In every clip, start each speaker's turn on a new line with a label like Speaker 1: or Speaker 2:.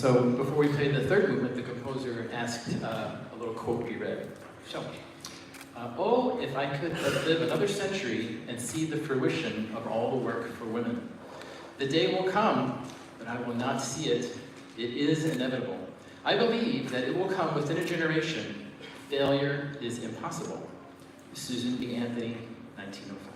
Speaker 1: So before we play the third movement, the composer asked a little quote be read. So, oh, if I could but live another century and see the fruition of all the work for women. The day will come, but I will not see it. It is inevitable. I believe that it will come within a generation. Failure is impossible. Susan B. Anthony, 1905.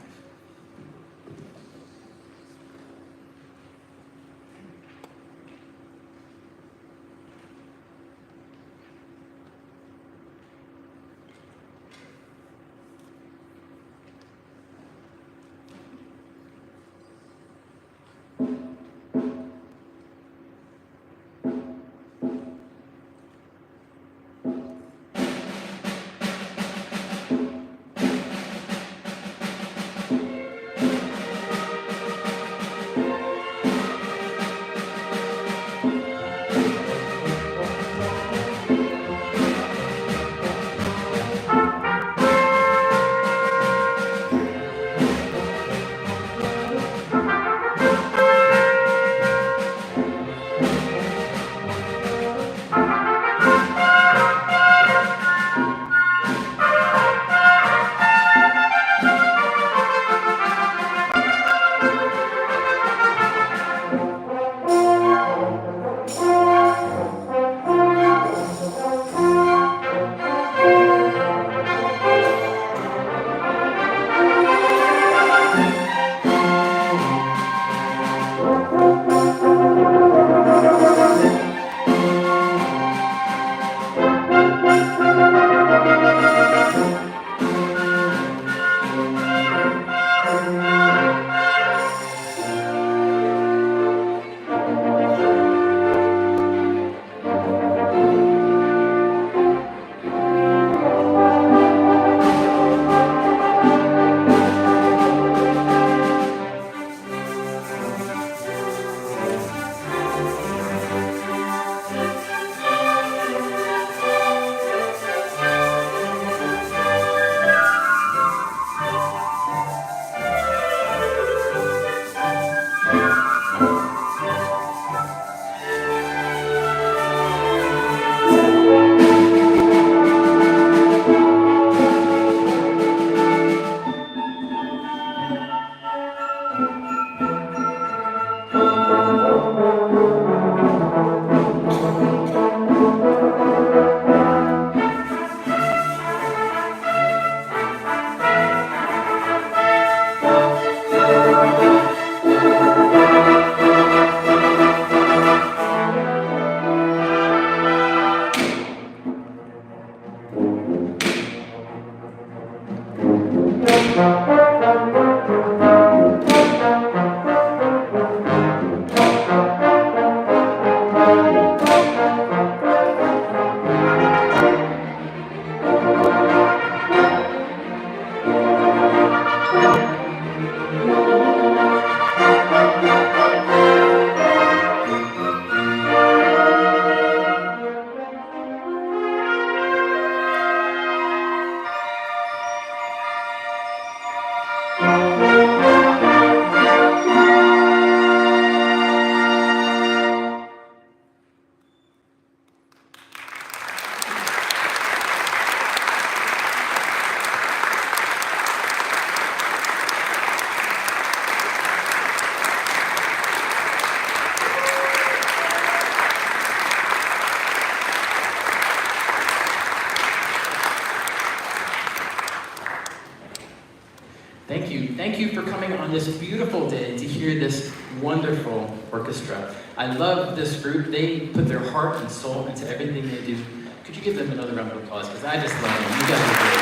Speaker 1: Thank you for coming on this beautiful day to hear this wonderful orchestra. I love this group. They put their heart and soul into everything they do. Could you give them another round of applause? Because I just love them. You guys are great.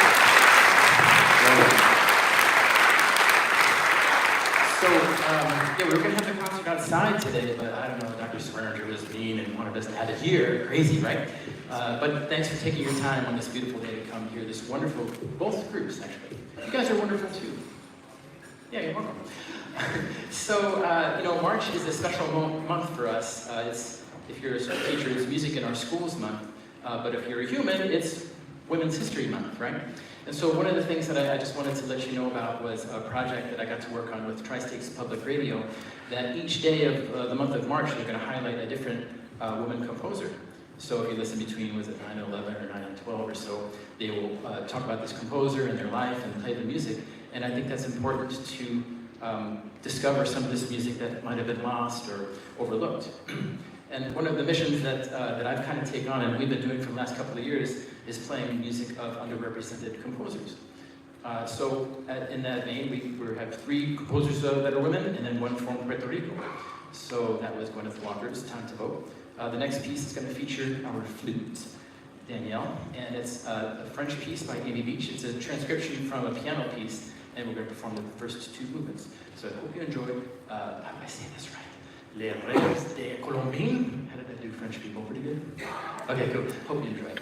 Speaker 1: So, yeah, we were going to have the concert outside today, but I don't know, Dr. Swearinger was mean and wanted us to have it here. Crazy, right? But thanks for taking your time on this beautiful day to come hear this wonderful, both groups actually. You guys are wonderful too. Yeah, you're welcome. So, March is a special month for us. It's, if you're a teacher, it's Music in Our Schools Month. But if you're a human, it's Women's History Month, right? And so one of the things that I just wanted to let you know about was a project that I got to work on with Tri-States Public Radio, that each day of the month of March, they're going to highlight a different woman composer. So if you listen between, was it 9 and 11 or 9 and 12 or so, they will talk about this composer and their life and play the music. And I think that's important to discover some of this music that might have been lost or overlooked. And one of the missions that I've kind of taken on, and we've been doing for the last couple of years, is playing music of underrepresented composers. In that vein, we have 3 composers that are women, and then 1 from Puerto Rico. So that was Gwyneth Walker's Time to Vote. The next piece is going to feature our flute, Danielle, and it's a French piece by Amy Beach. It's a transcription from a piano piece, and we're going to perform the first 2 movements. So I hope you enjoy, how do I say this right? Les Rêves de Colombine. How did I do French people? Pretty good? Okay, cool. Hope you enjoy it.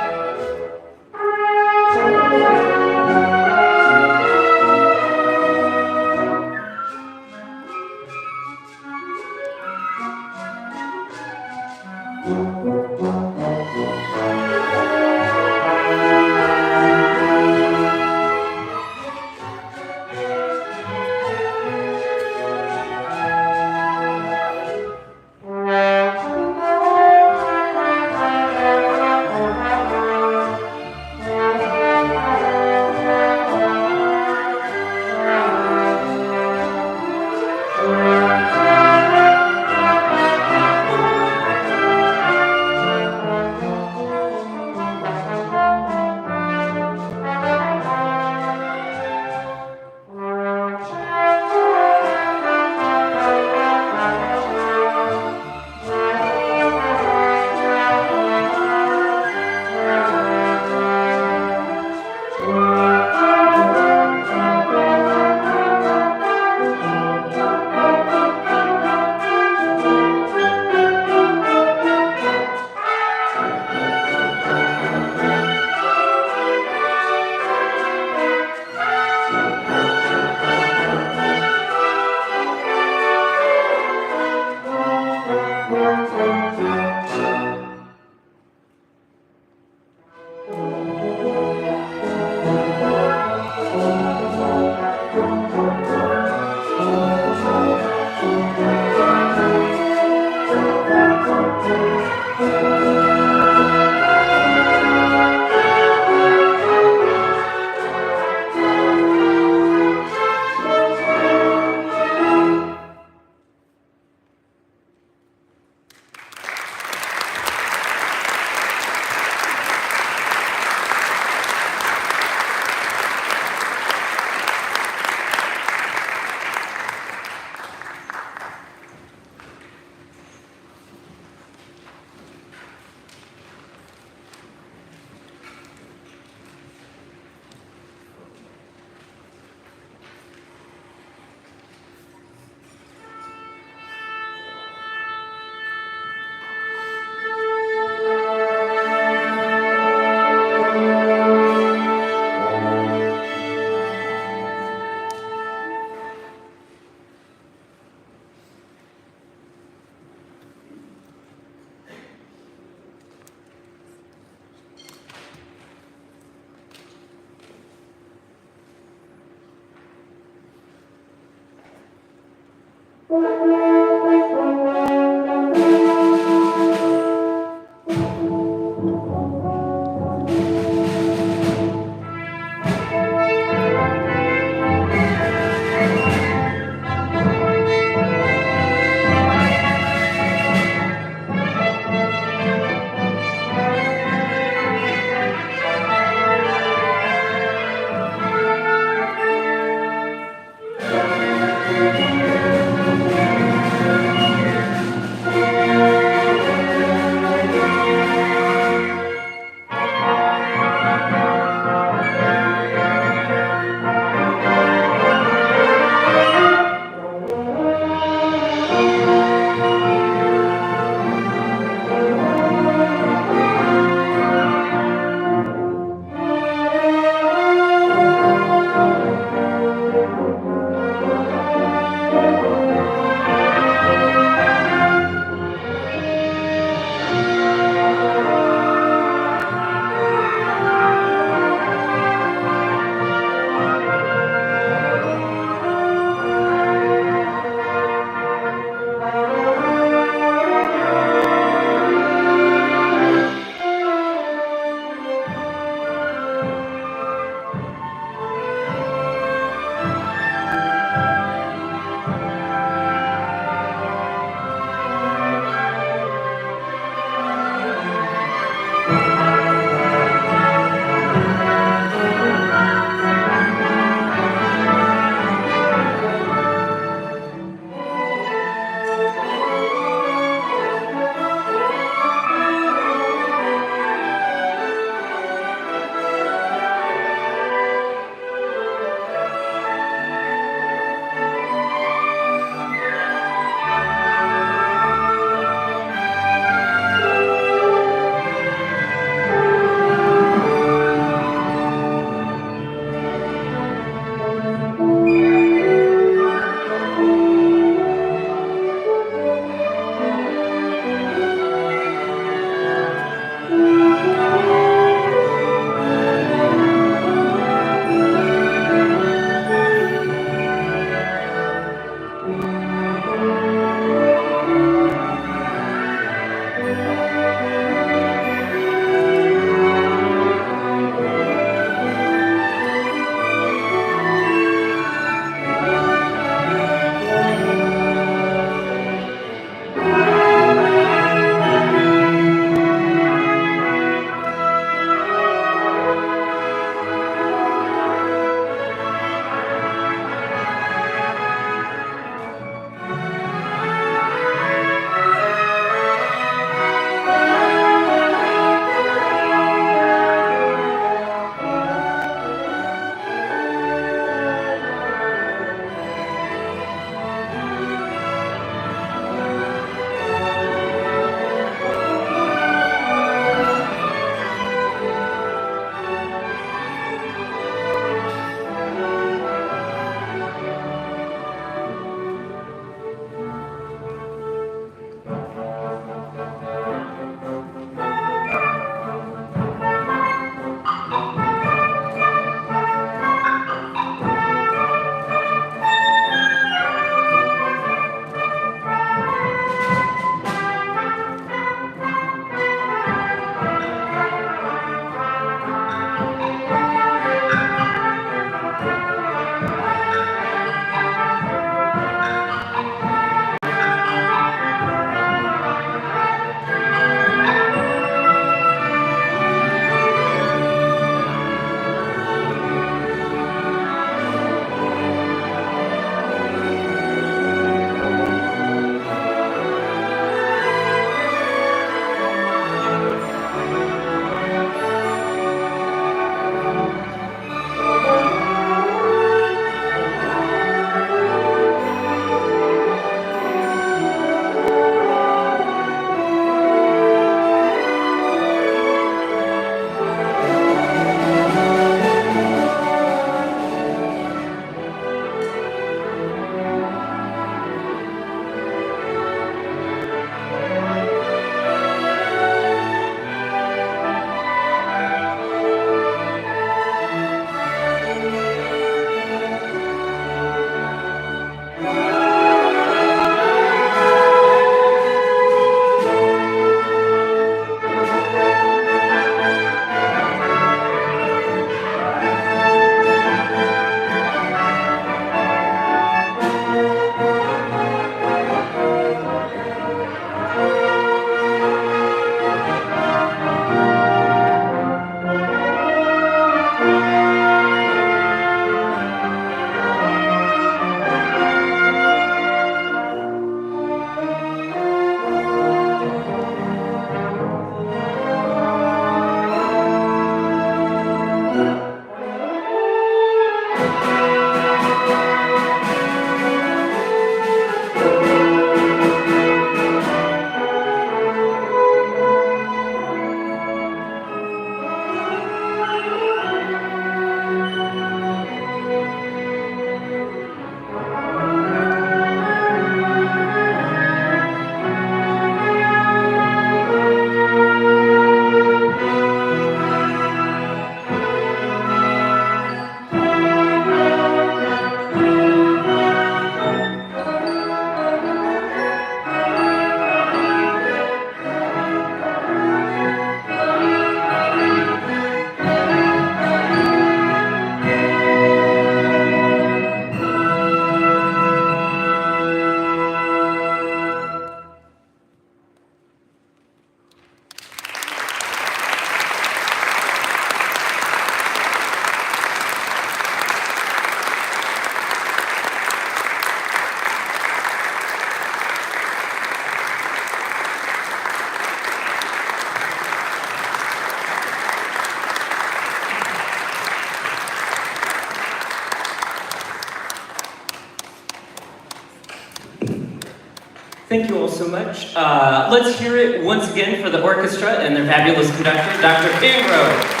Speaker 2: so much. Let's hear it once again for the orchestra and their fabulous conductor, Dr. Pam Rowe.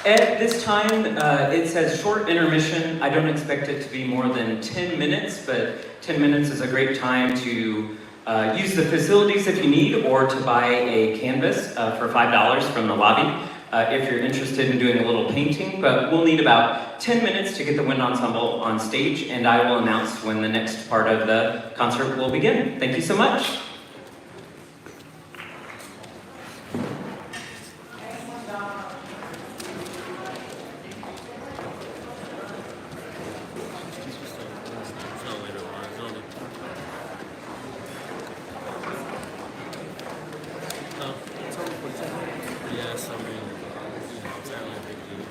Speaker 2: At this time, it says short intermission. I don't expect it to be more than 10 minutes, but 10 minutes is a great time to use the facilities if you need, or to buy a canvas for $5 from the lobby if you're interested in doing a little painting. But we'll need about 10 minutes to get the wind ensemble on stage, and I will announce when the next part of the concert will begin. Thank you so much.
Speaker 3: Yes, I mean, it's only a big deal.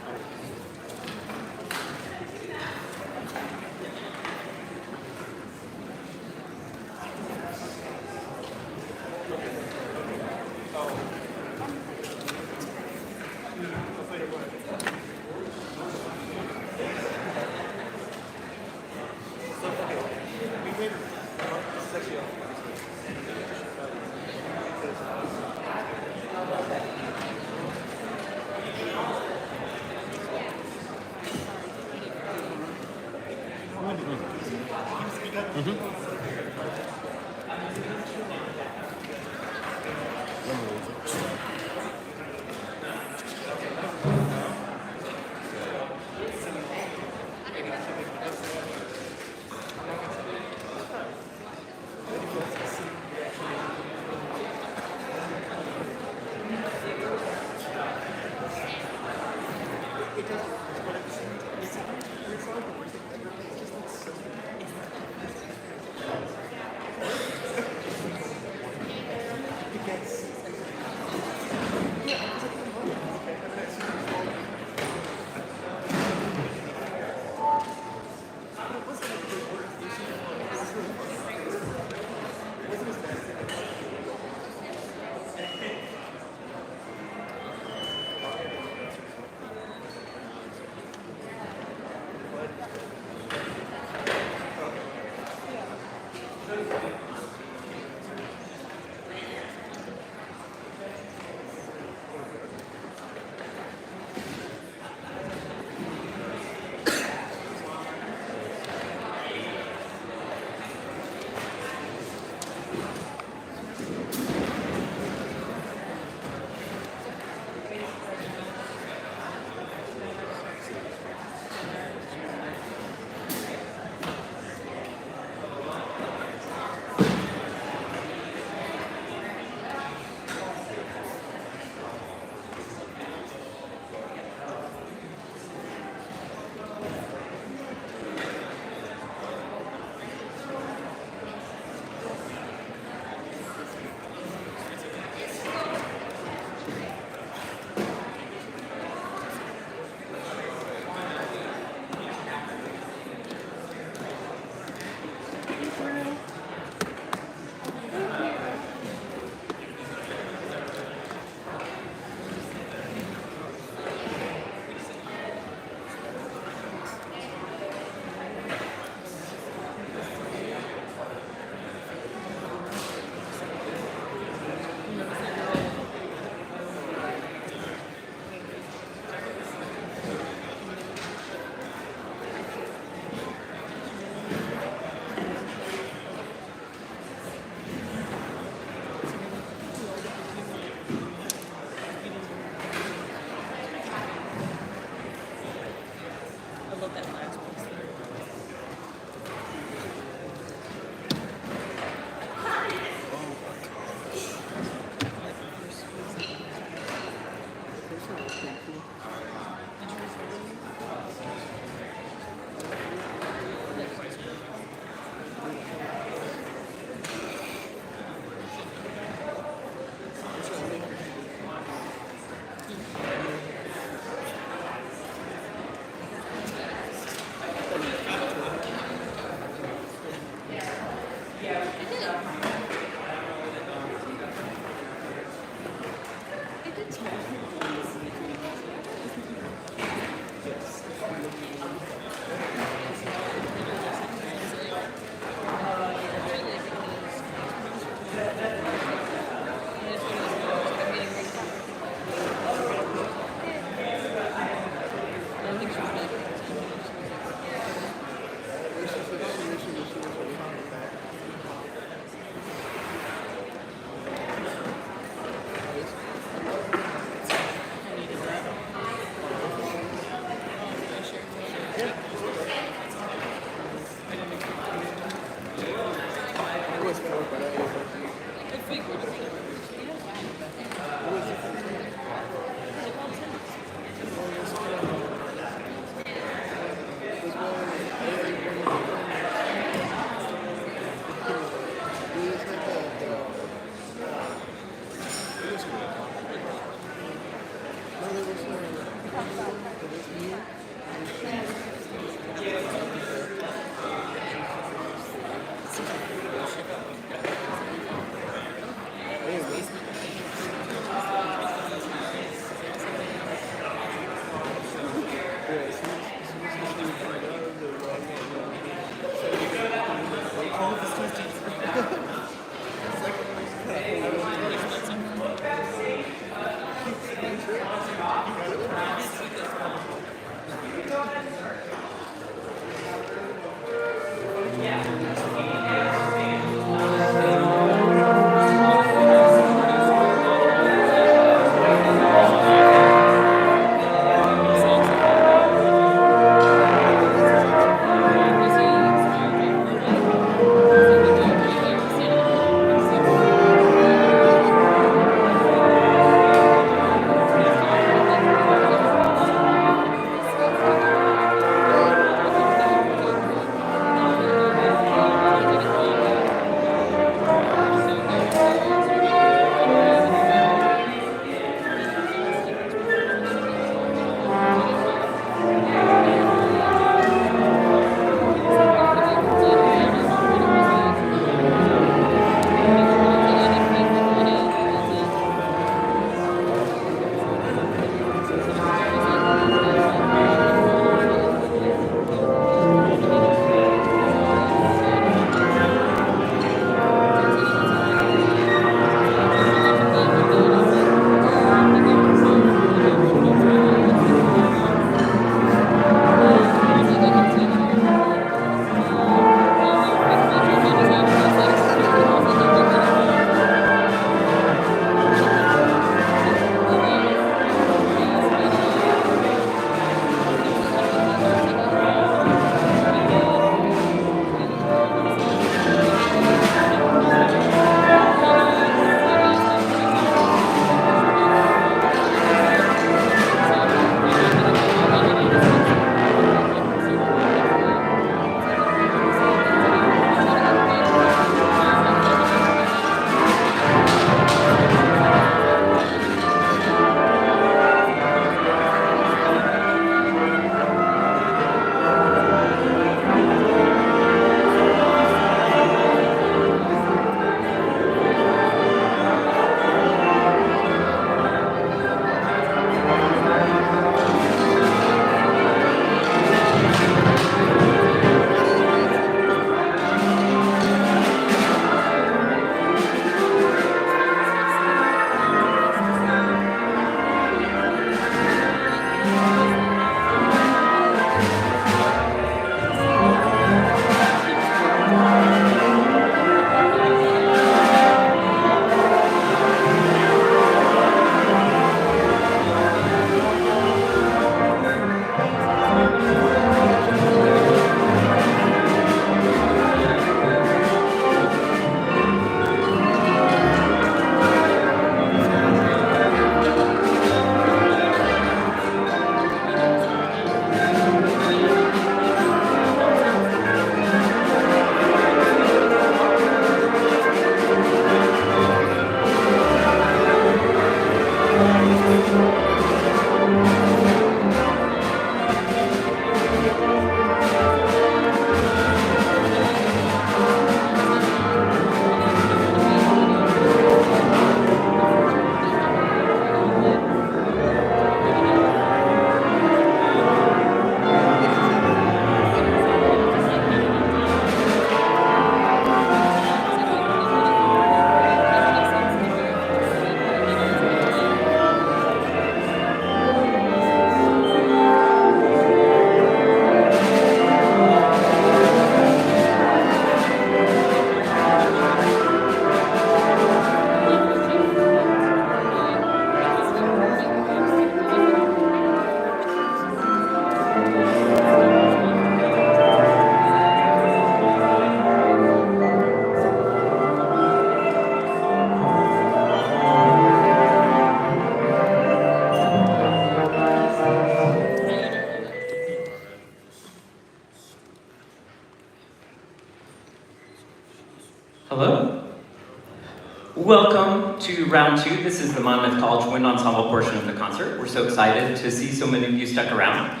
Speaker 2: Welcome to round two. This is the Monmouth College Wind Ensemble portion of the concert. We're so excited to see so many of you stuck around.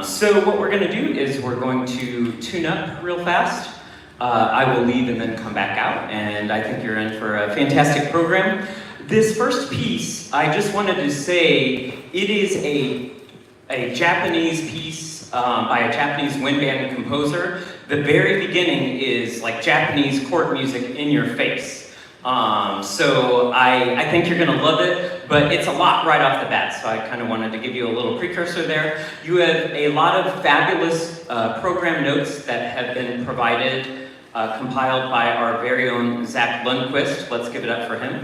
Speaker 2: So what we're going to do is we're going to tune up real fast. I will leave and then come back out, and I think you're in for a fantastic program. This first piece, I just wanted to say, it is a Japanese piece by a Japanese wind band composer. The very beginning is like Japanese court music in your face. So I think you're gonna love it, but it's a lot right off the bat, so I kind of wanted to give you a little precursor there. You have a lot of fabulous program notes that have been provided, compiled by our very own Zach Lundquist. Let's give it up for him.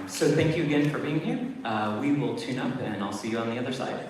Speaker 2: So thank you again for being here. We will tune up and I'll see you on the other side.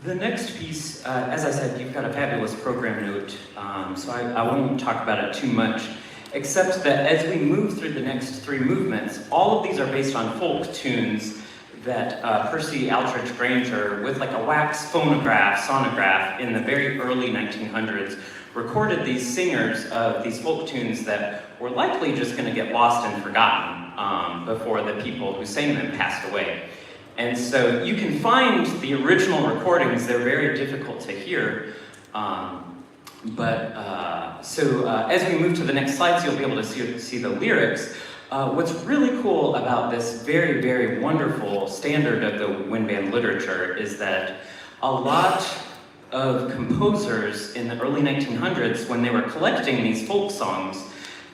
Speaker 2: The next piece, as I said, you've got a fabulous program note, so I won't talk about it too much, except that as we move through the next three movements, all of these are based on folk tunes that Percy Aldrich Granger, with like a wax phonograph, sonograph, in the very early 1900s, recorded these singers of these folk tunes that were likely just going to get lost and forgotten before the people who sang them passed away. And so you can find the original recordings. They're very difficult to hear. As we move to the next slides, you'll be able to see the lyrics. What's really cool about this very, very wonderful standard of the wind band literature is that a lot of composers in the early 1900s, when they were collecting these folk songs,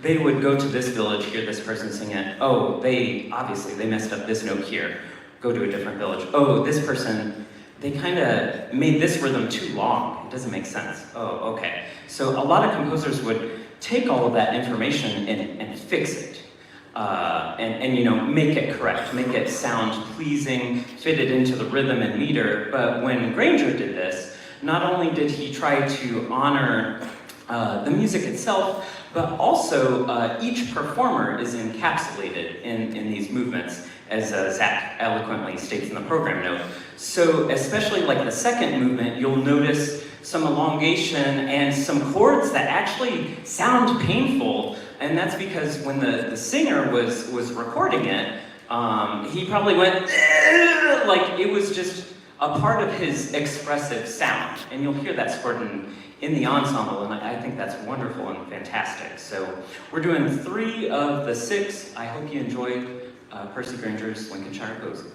Speaker 2: they would go to this village, hear this person sing it. Oh, they messed up this note here. Go to a different village. Oh, this person, they kind of made this rhythm too long. It doesn't make sense. Oh, okay. So a lot of composers would take all of that information and fix it. And make it correct, make it sound pleasing, fit it into the rhythm and meter. But when Granger did this, not only did he try to honor the music itself, but also each performer is encapsulated in these movements, as Zach eloquently states in the program note. So especially like the second movement, you'll notice some elongation and some chords that actually sound painful. And that's because when the singer was recording it, he probably went, like it was just a part of his expressive sound. And you'll hear that scored in the ensemble, and I think that's wonderful and fantastic. So we're doing 3 of the 6. I hope you enjoyed Percy Granger's Lincolnshire Posy.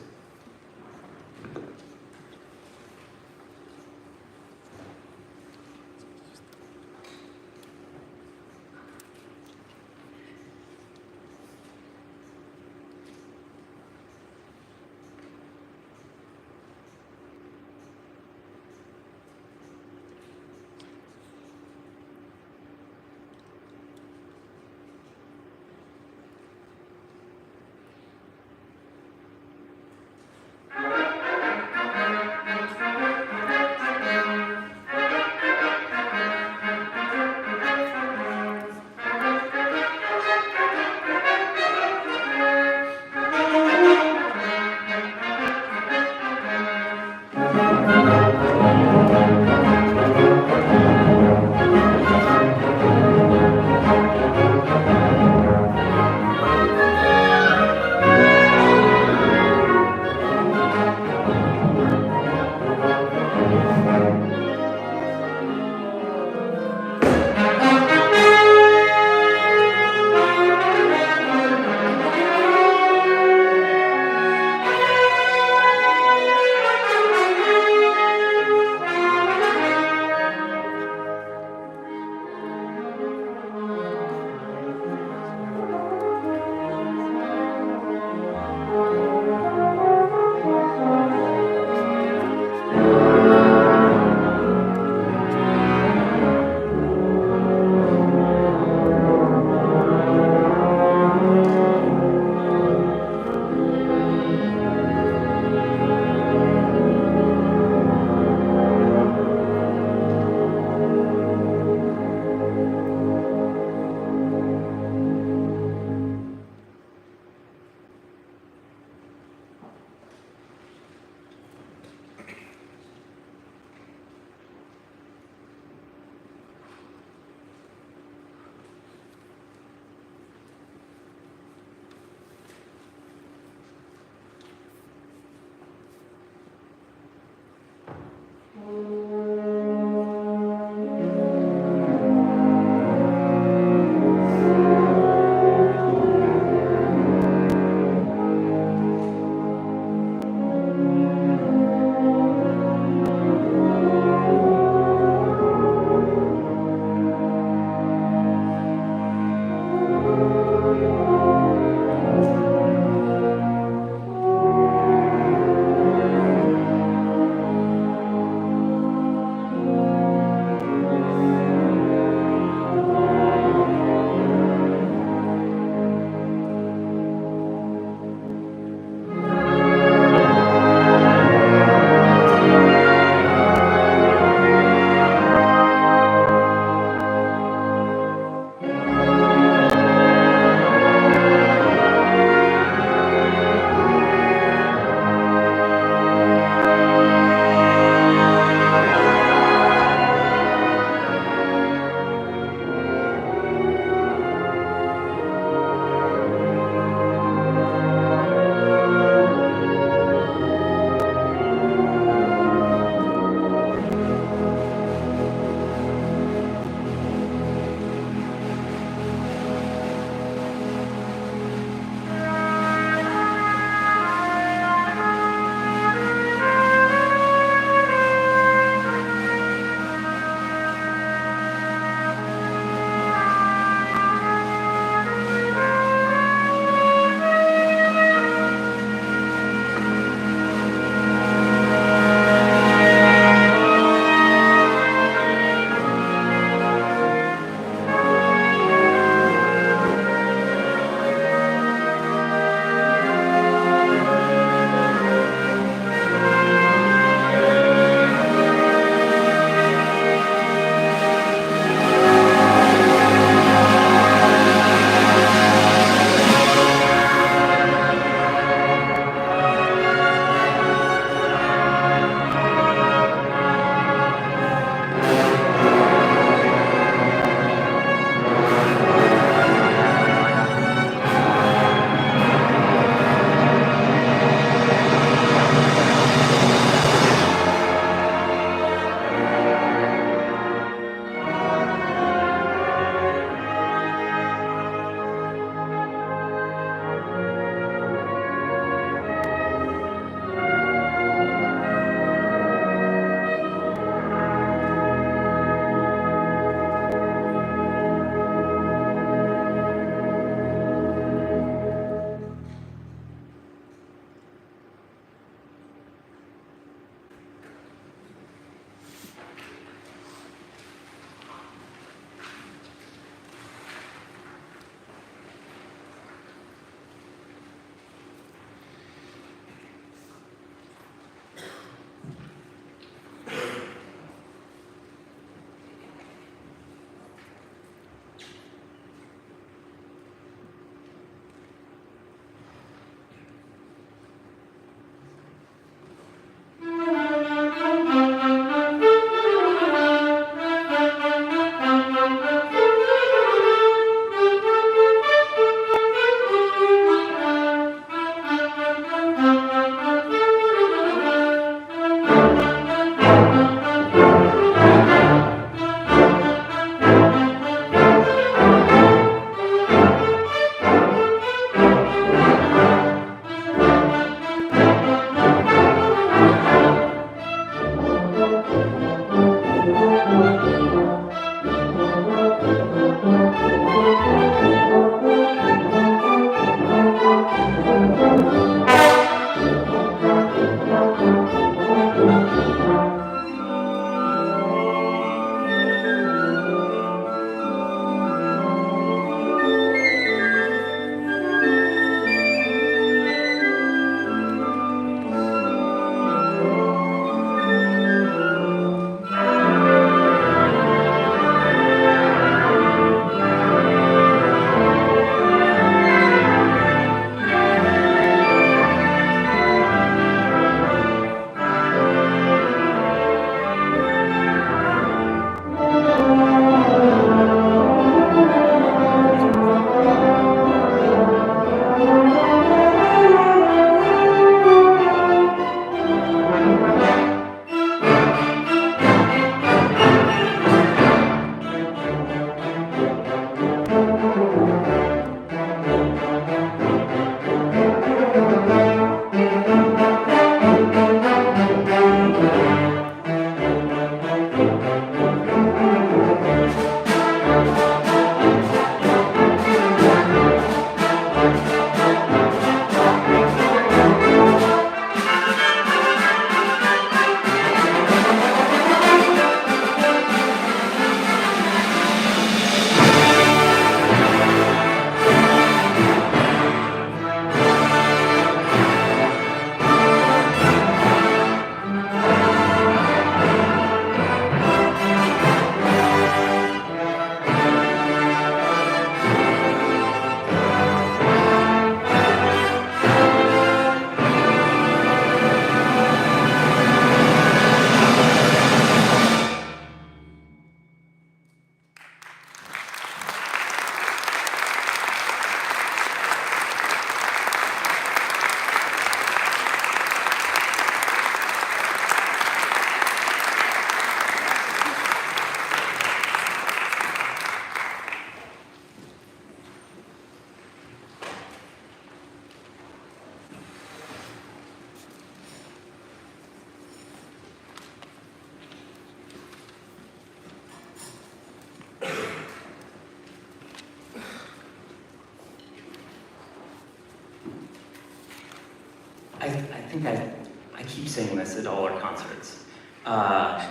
Speaker 2: I think I keep saying this at all our concerts.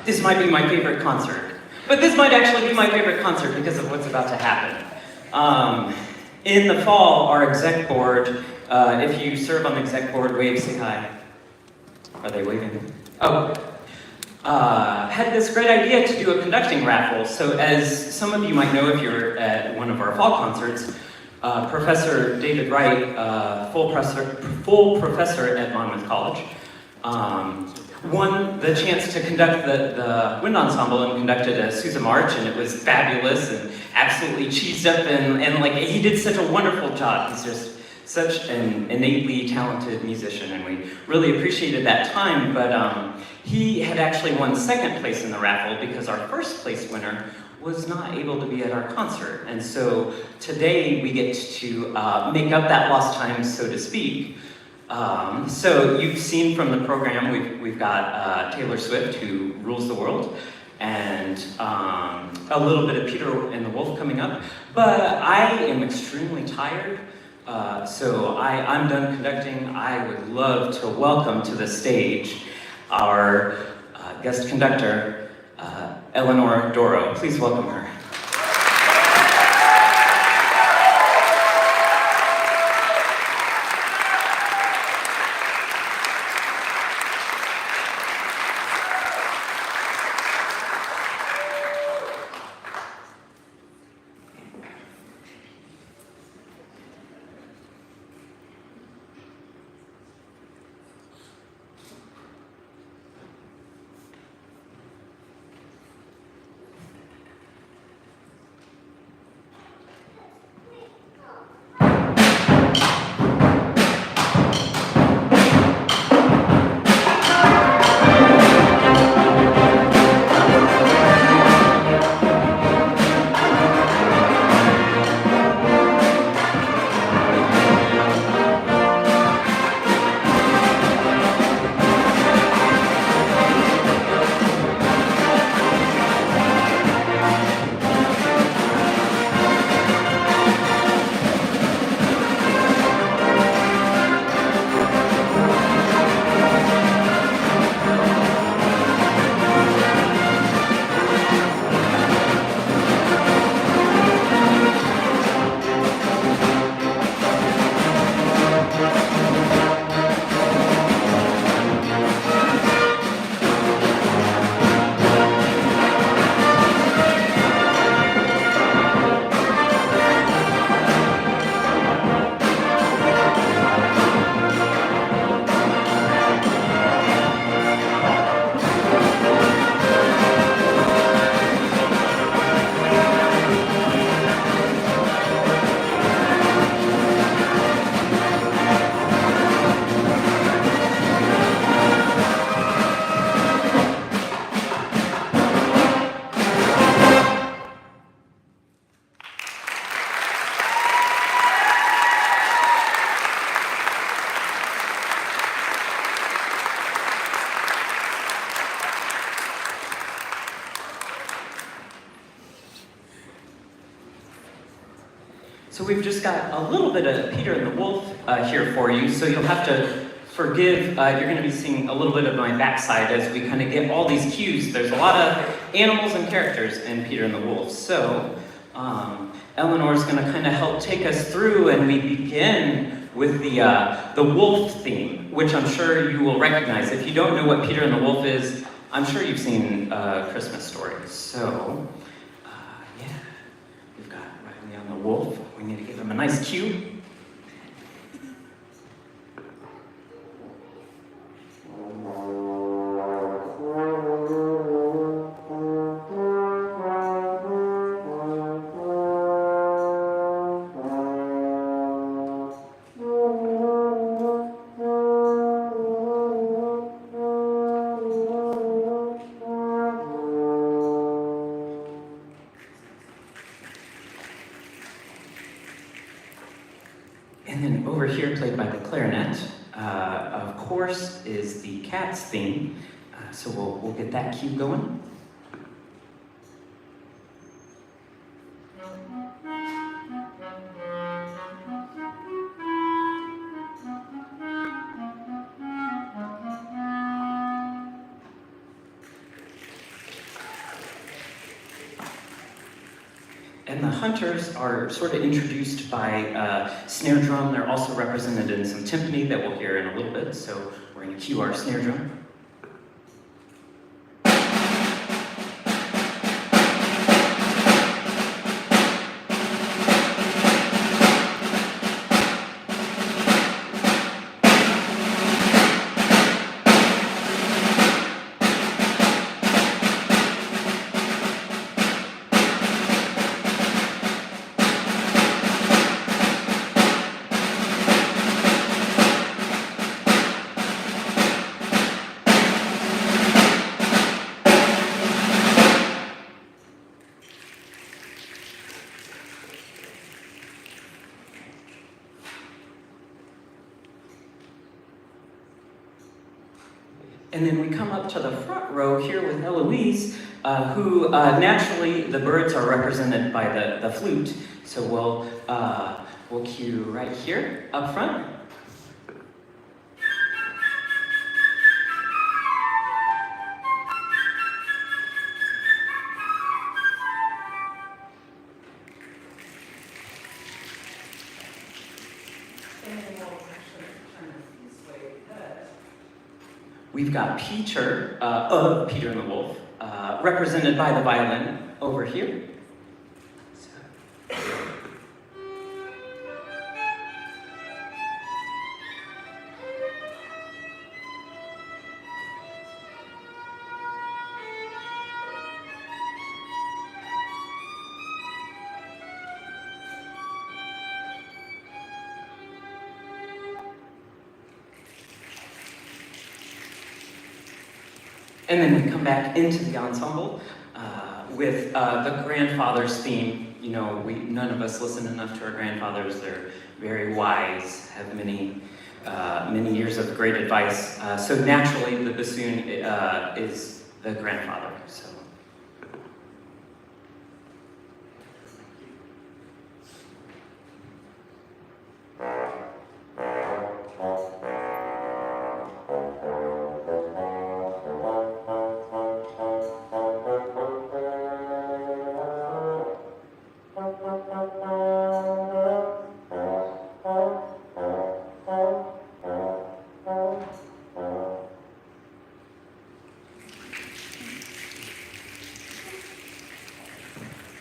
Speaker 2: This might be my favorite concert, but this might actually be my favorite concert because of what's about to happen. In the fall, our exec board, if you serve on the exec board, wave, say hi. Are they waving? Oh. Had this great idea to do a conducting raffle. So as some of you might know if you're at one of our fall concerts, Professor David Wright, full professor at Monmouth College, won the chance to conduct the wind ensemble and conducted a Sousa March, and it was fabulous and absolutely cheesed up, and like he did such a wonderful job. He's just such an innately talented musician, and we really appreciated that time. But he had actually won second place in the raffle because our first place winner was not able to be at our concert, and so today we get to make up that lost time, so to speak. So you've seen from the program, we've got Taylor Swift, who rules the world, and a little bit of Peter and the Wolf coming up. But I am extremely tired, so I'm done conducting. I would love to welcome to the stage our guest conductor, Eleanor Doro. Please welcome her. So we've just got a little bit of Peter and the Wolf here for you, so you'll have to forgive, you're going to be seeing a little bit of my backside as we kind of get all these cues. There's a lot of animals and characters in Peter and the Wolf. So Eleanor's going to kind of help take us through, and we begin with the wolf theme, which I'm sure you will recognize. If you don't know what Peter and the Wolf is, I'm sure you've seen Christmas Story. So yeah, we've got Riley on the wolf. We need to give him a nice cue. And then over here, played by the clarinet, of course, is the Cats theme. So we'll get that cue going. hunters are sort of introduced by snare drum. They're also represented in some timpani that we'll hear in a little bit. So we're going to cue our snare drum. And then we come up to the front row here with Eloise, who naturally, the birds are represented by the flute. So we'll cue right here up front. We've got Peter of Peter and the Wolf, represented by the violin over here. And then we come back into the ensemble with the grandfather's theme. You know, none of us listen enough to our grandfathers. They're very wise, have many years of great advice. So naturally, the bassoon is the grandfather. So.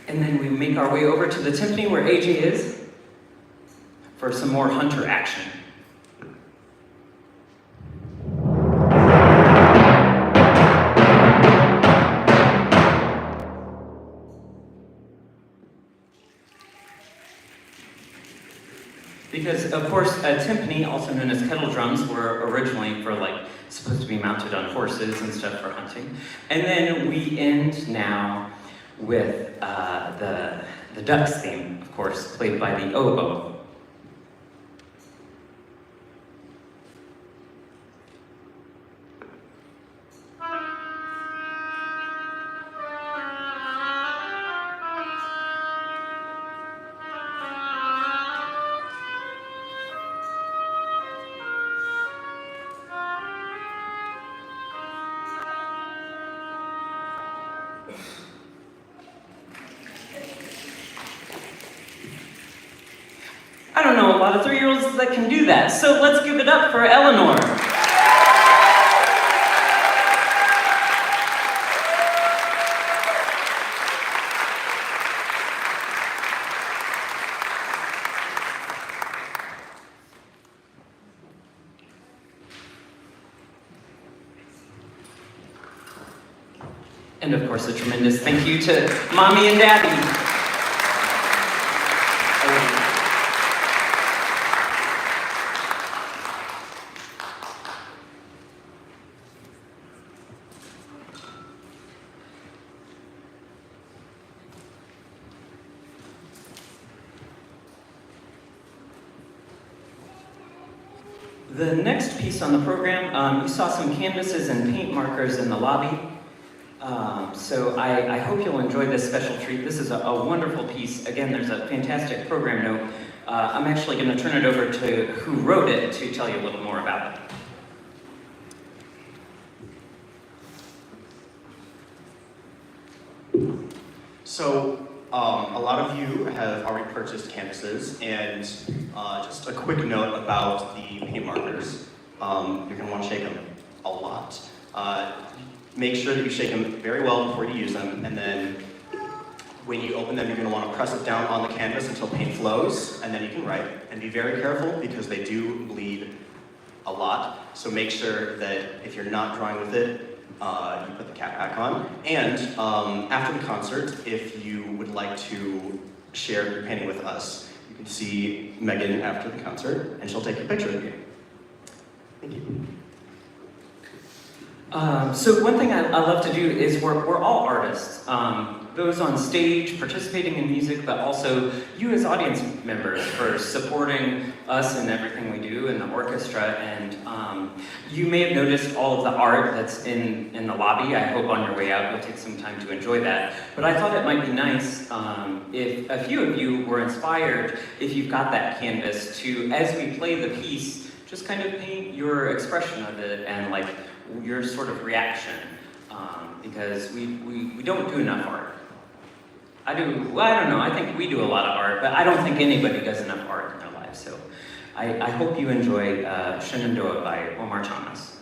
Speaker 2: And then we make our way over to the timpani where AJ is for some more hunter action. Because, of course, a timpani, also known as kettle drums, were originally supposed to be mounted on horses and stuff for hunting. And then we end now with the duck's theme, of course, played by the oboe. I don't know a lot of 3-year-olds that can do that, so let's give it up for Eleanor. And of course, a tremendous thank you to Mommy and Daddy. The next piece on the program, you saw some canvases and paint markers in the lobby. So I hope you'll enjoy this special treat. This is a wonderful piece. Again, there's a fantastic program note. I'm actually going to turn it over to who wrote it to tell you a little more about it.
Speaker 4: So A lot of you have already purchased canvases, and just a quick note about the paint markers. You're going to want to shake them a lot. Make sure that you shake them very well before you use them, and then when you open them, you're going to want to press it down on the canvas until paint flows, and then you can write. And be very careful because they do bleed a lot. So make sure that if you're not drawing with it, you put the cap back on. And after the concert, if you would like to share your painting with us, you can see Megan after the concert, and she'll take a picture of you. Thank you.
Speaker 2: So one thing I love to do is we're all artists. Those on stage, participating in music, but also you as audience members for supporting us in everything we do in the orchestra. And you may have noticed all of the art that's in the lobby. I hope on your way out you'll take some time to enjoy that. But I thought it might be nice if a few of you were inspired, if you've got that canvas, to, as we play the piece, just kind of paint your expression of it and like your sort of reaction. Because we don't do enough art. I don't know, I think we do a lot of art, but I don't think anybody does enough art in their lives. So I hope you enjoy Shenandoah by Omar Chamas.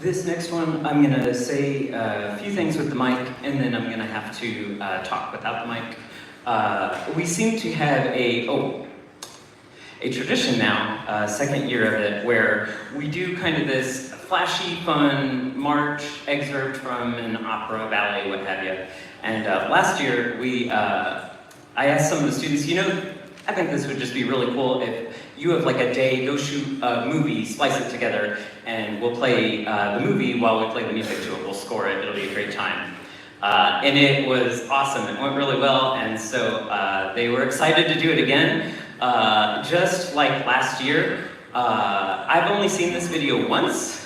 Speaker 2: This next one, I'm going to say a few things with the mic, and then I'm going to have to talk without the mic. We seem to have a tradition now, second year of it, where we do kind of this flashy, fun march excerpt from an opera, ballet, what have you. And last year, I asked some of the students, I think this would just be really cool if you have like a day, go shoot a movie, splice it together, and we'll play the movie while we play the music to it. We'll score it. It'll be a great time. And it was awesome. It went really well, and so they were excited to do it again. Just like last year, I've only seen this video once,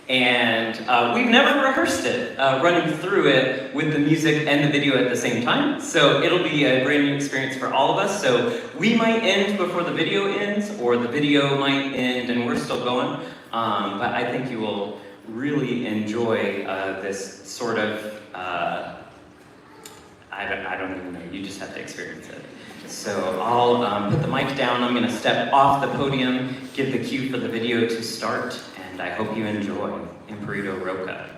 Speaker 2: and we've never rehearsed it, running through it with the music and the video at the same time. So it'll be a brand new experience for all of us. So we might end before the video ends, or the video might end and we're still going. But I think you will really enjoy this sort of, I don't even know, you just have to experience it. So I'll put the mic down, I'm gonna step off the podium, give the cue for the video to start, and I hope you enjoy Imperito Roca.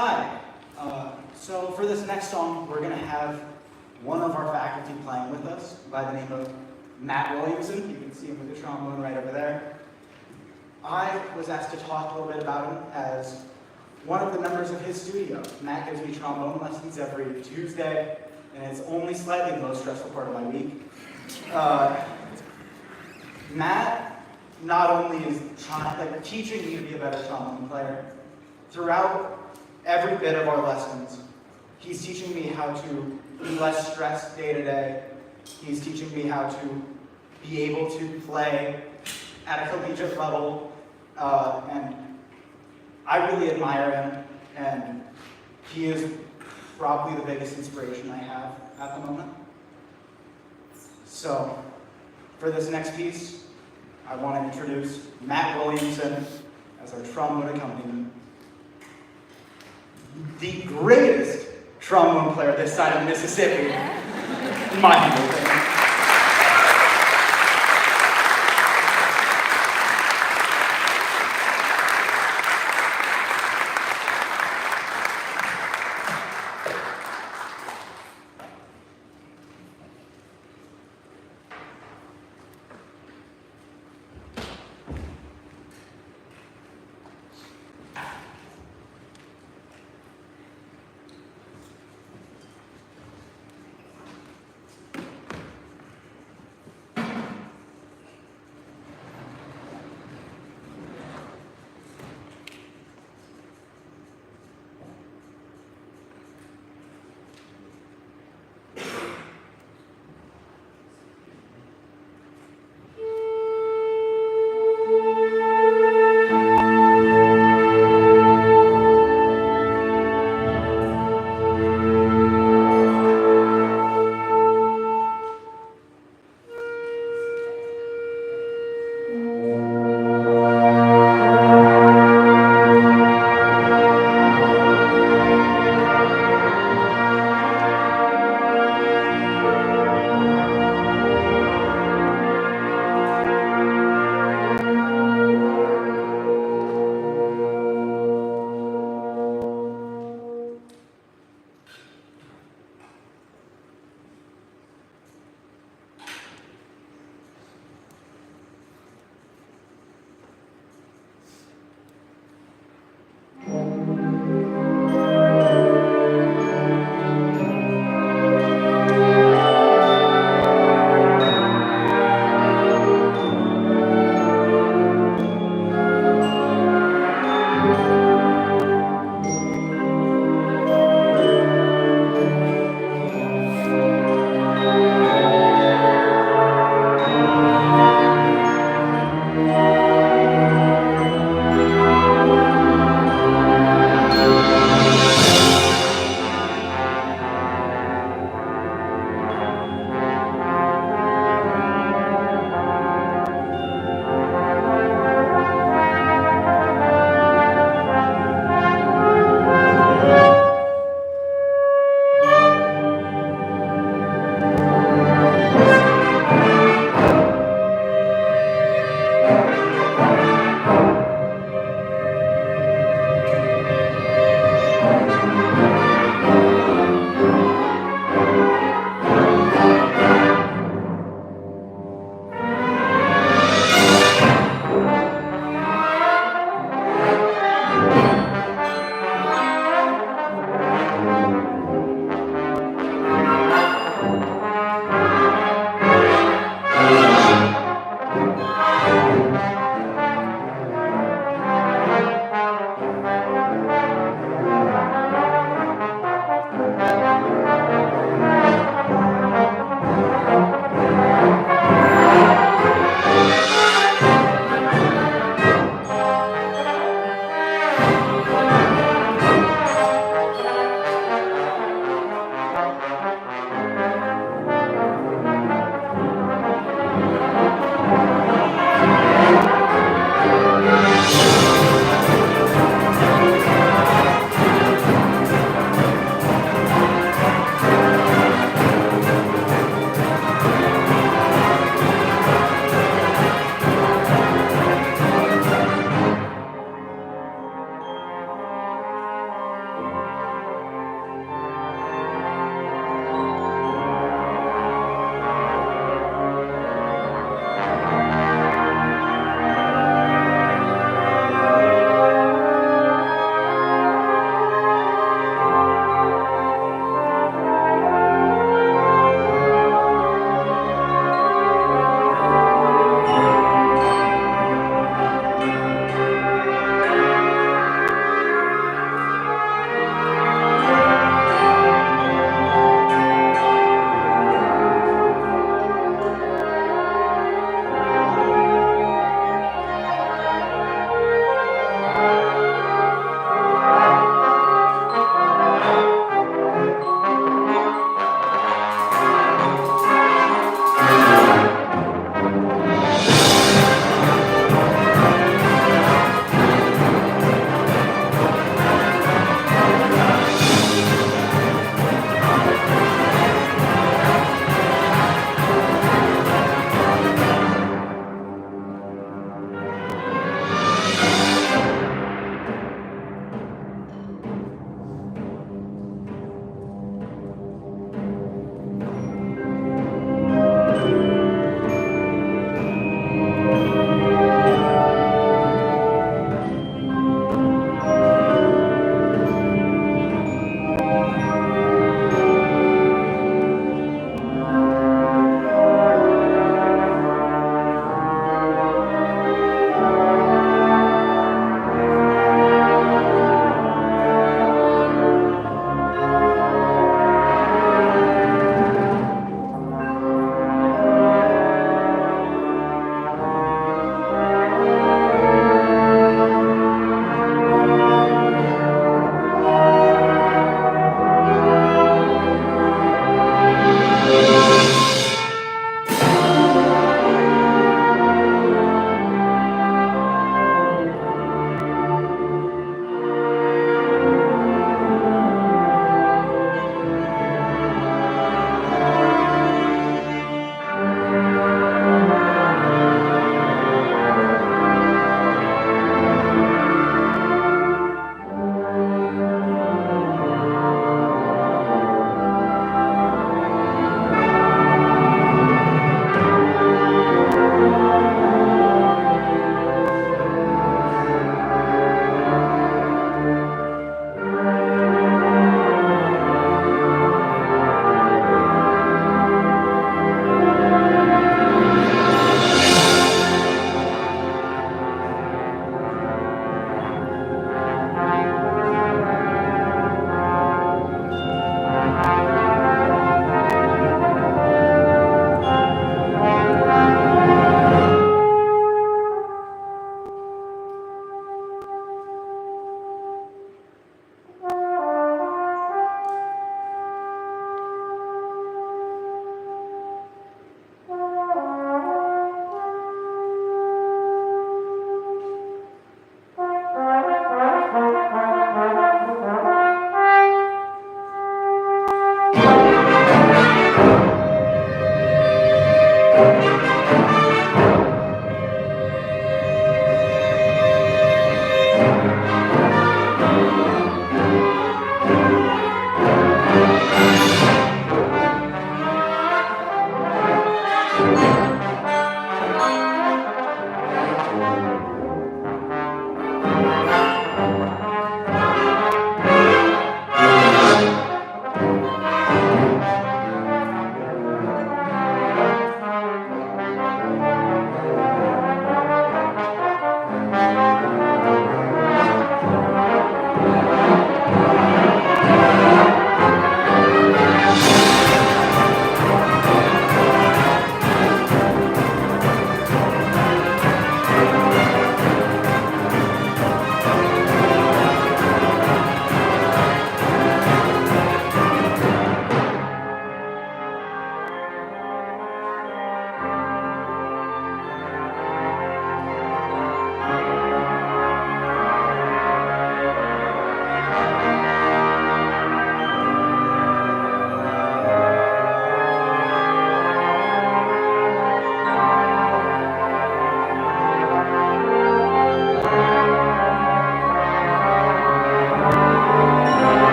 Speaker 5: Hi. So for this next song, we're going to have one of our faculty playing with us by the name of Matt Williamson. You can see him with the trombone right over there. I was asked to talk a little bit about him as one of the members of his studio. Matt gives me trombone lessons every Tuesday, and it's only slightly the most stressful part of my week. Matt not only is teaching me to be a better trombone player, throughout every bit of our lessons, he's teaching me how to be less stressed day to day. He's teaching me how to be able to play at a collegiate level, and I really admire him, and he is probably the biggest inspiration I have at the moment. So, for this next piece, I want to introduce Matt Williamson as our trombone accompaniment. The greatest trombone player this side of the Mississippi, in my humble opinion.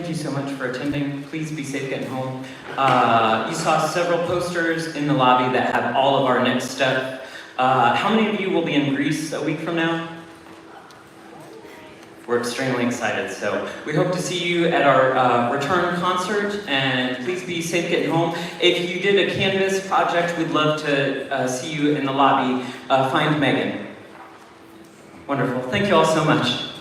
Speaker 2: thank you so much for attending. Please be safe getting home. You saw several posters in the lobby that have all of our next step. How many of you will be in Greece a week from now? We're extremely excited, so we hope to see you at our return concert, and please be safe getting home. If you did a Canvas project, we'd love to see you in the lobby. Find Megan. Wonderful. Thank you all so much.